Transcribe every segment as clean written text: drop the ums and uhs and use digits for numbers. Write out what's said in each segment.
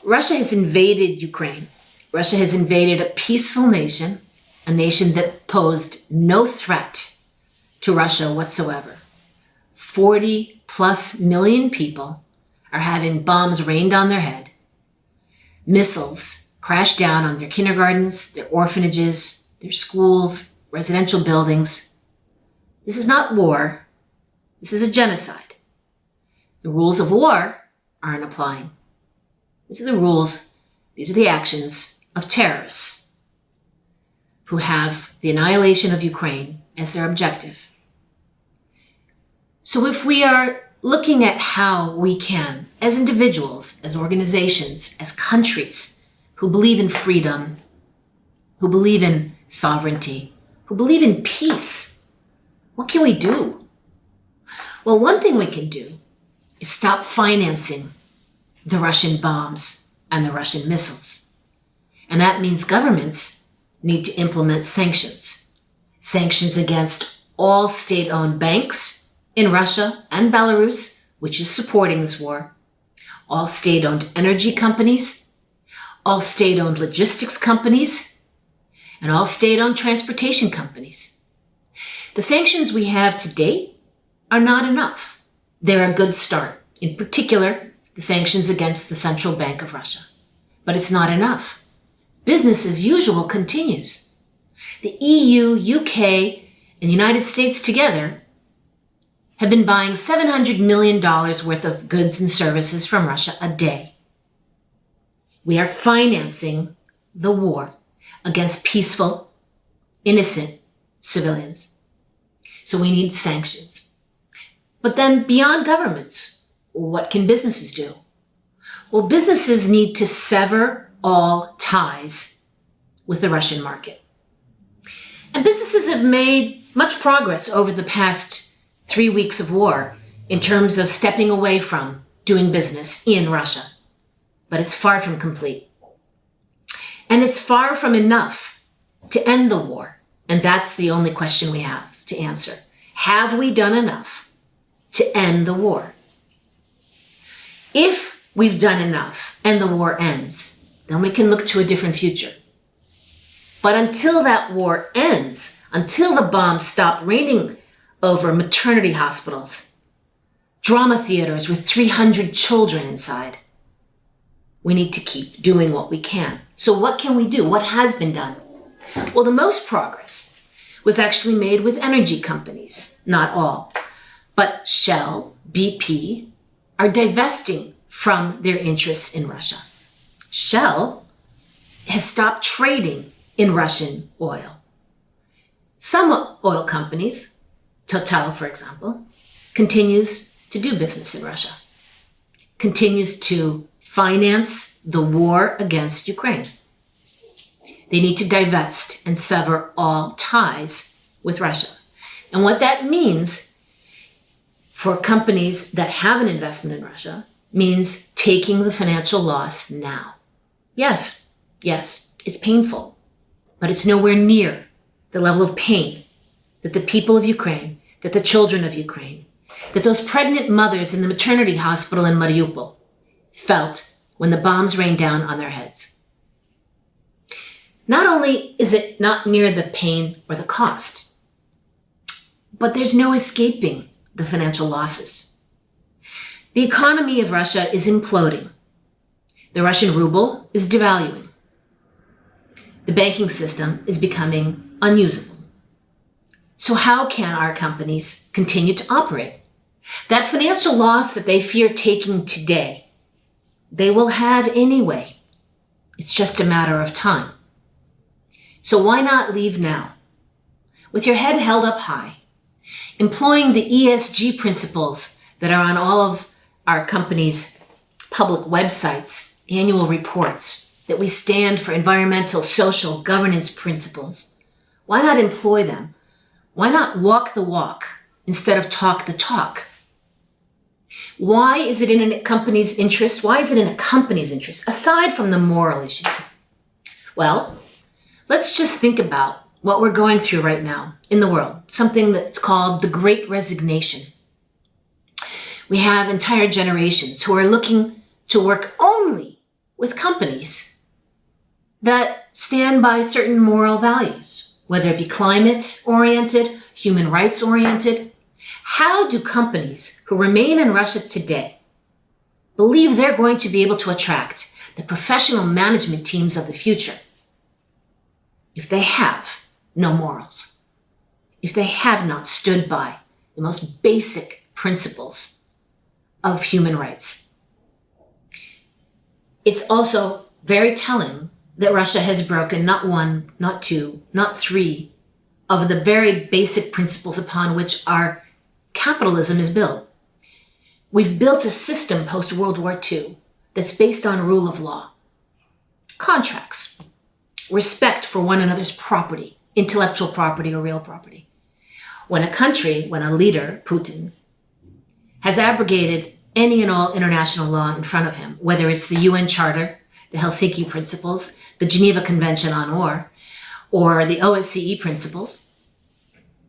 Russia has invaded Ukraine. Russia has invaded a peaceful nation, a nation that posed no threat to Russia whatsoever. 40 plus million people are having bombs rained on their head. Missiles crash down on their kindergartens, their orphanages, their schools, residential buildings. This is not war. This is a genocide. The rules of war aren't applying. These are the rules, these are the actions of terrorists who have the annihilation of Ukraine as their objective. So if we are looking at how we can, as individuals, as organizations, as countries who believe in freedom, who believe in sovereignty, who believe in peace, what can we do? Well, one thing we can do is stop financing the Russian bombs and the Russian missiles. And that means governments need to implement sanctions. Sanctions against all state-owned banks in Russia and Belarus, which is supporting this war, all state-owned energy companies, all state-owned logistics companies, and all state-owned transportation companies. The sanctions we have to date are not enough. They're a good start, in particular, the sanctions against the Central Bank of Russia. But it's not enough. Business as usual continues. The EU, UK, and the United States together have been buying $700 million worth of goods and services from Russia a day. We are financing the war against peaceful, innocent civilians. So we need sanctions. But then beyond governments, what can businesses do? Well, businesses need to sever all ties with the Russian market. And businesses have made much progress over the past 3 weeks of war in terms of stepping away from doing business in Russia. But it's far from complete. And it's far from enough to end the war. And that's the only question we have to answer. Have we done enough to end the war? If we've done enough and the war ends, then we can look to a different future. But until that war ends, until the bombs stop raining over maternity hospitals, drama theaters with 300 children inside, we need to keep doing what we can. So what can we do? What has been done? Well, the most progress was actually made with energy companies, not all. But Shell, BP, are divesting from their interests in Russia. Shell has stopped trading in Russian oil. Some oil companies, Total, for example, continues to do business in Russia, continues to finance the war against Ukraine. They need to divest and sever all ties with Russia. And what that means for companies that have an investment in Russia means taking the financial loss now. Yes, it's painful, but it's nowhere near the level of pain that the people of Ukraine, that the children of Ukraine, that those pregnant mothers in the maternity hospital in Mariupol felt when the bombs rained down on their heads. Not only is it not near the pain or the cost, but there's no escaping the financial losses. The economy of Russia is imploding. The Russian ruble is devaluing. The banking system is becoming unusable. So how can our companies continue to operate? That financial loss that they fear taking today, they will have anyway. It's just a matter of time. So why not leave now? With your head held up high, employing the ESG principles that are on all of our companies' public websites, annual reports, that we stand for environmental, social, governance principles. Why not employ them? Why not walk the walk instead of talk the talk? Why is it in a company's interest? Why is it in a company's interest, aside from the moral issue? Well, let's just think about what we're going through right now in the world, something that's called the Great Resignation. We have entire generations who are looking to work only with companies that stand by certain moral values, whether it be climate-oriented, human rights-oriented? How do companies who remain in Russia today believe they're going to be able to attract the professional management teams of the future if they have no morals, if they have not stood by the most basic principles of human rights? It's also very telling that Russia has broken not one, not two, not three of the very basic principles upon which our capitalism is built. We've built a system post-World War II that's based on rule of law, contracts, respect for one another's property, intellectual property or real property. When a leader, Putin, has abrogated any and all international law in front of him, whether it's the UN Charter, the Helsinki Principles, the Geneva Convention on War, or the OSCE Principles,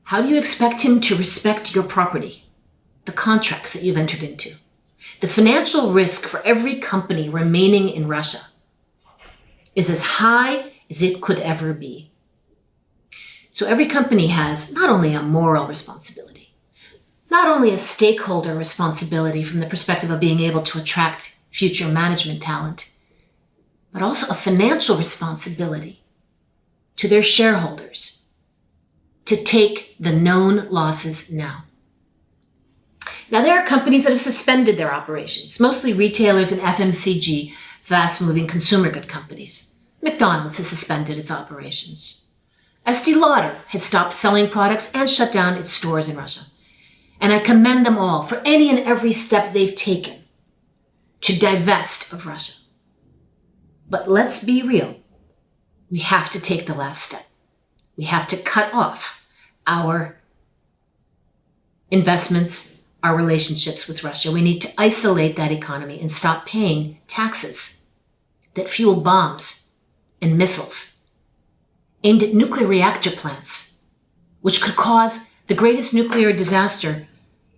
how do you expect him to respect your property, the contracts that you've entered into? The financial risk for every company remaining in Russia is as high as it could ever be. So every company has not only a moral responsibility, not only a stakeholder responsibility from the perspective of being able to attract future management talent, but also a financial responsibility to their shareholders to take the known losses now. Now, there are companies that have suspended their operations, mostly retailers and FMCG, fast-moving consumer good companies. McDonald's has suspended its operations. Estée Lauder has stopped selling products and shut down its stores in Russia. And I commend them all for any and every step they've taken to divest of Russia. But let's be real. We have to take the last step. We have to cut off our investments, our relationships with Russia. We need to isolate that economy and stop paying taxes that fuel bombs and missiles aimed at nuclear reactor plants, which could cause the greatest nuclear disaster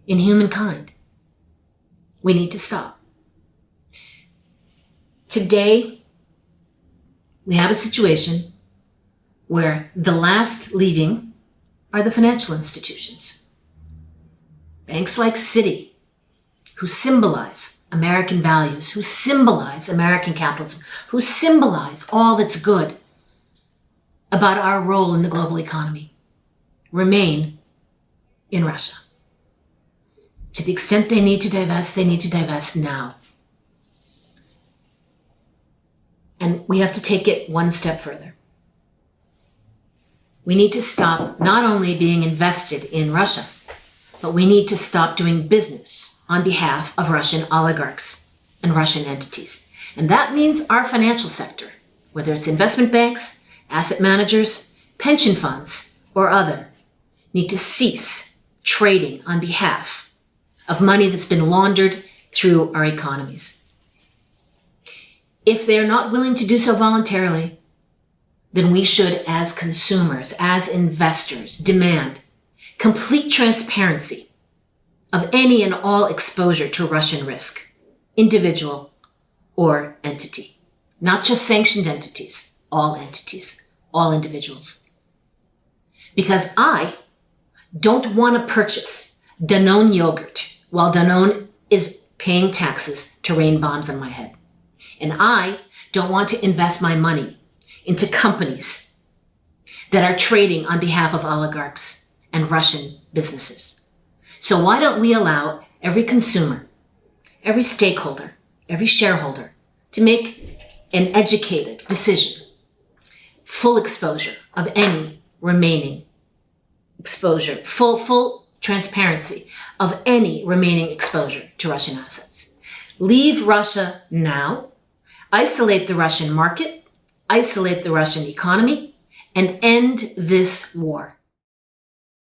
in humankind. We need to stop. Today, we have a situation where the last leaving are the financial institutions. Banks like Citi, who symbolize American values, who symbolize American capitalism, who symbolize all that's good about our role in the global economy, remain in Russia. To the extent they need to divest now. And we have to take it one step further. We need to stop not only being invested in Russia, but we need to stop doing business on behalf of Russian oligarchs and Russian entities. And that means our financial sector, whether it's investment banks, asset managers, pension funds, or other, need to cease trading on behalf of money that's been laundered through our economies. If they're not willing to do so voluntarily, then we should, as consumers, as investors, demand complete transparency of any and all exposure to Russian risk, individual or entity. Not just sanctioned entities, all individuals. Because I don't want to purchase Danone yogurt while Danone is paying taxes to rain bombs on my head. And I don't want to invest my money into companies that are trading on behalf of oligarchs and Russian businesses. So why don't we allow every consumer, every stakeholder, every shareholder to make an educated decision, full exposure of any remaining exposure, full transparency of any remaining exposure to Russian assets. Leave Russia now, isolate the Russian market, isolate the Russian economy, and end this war.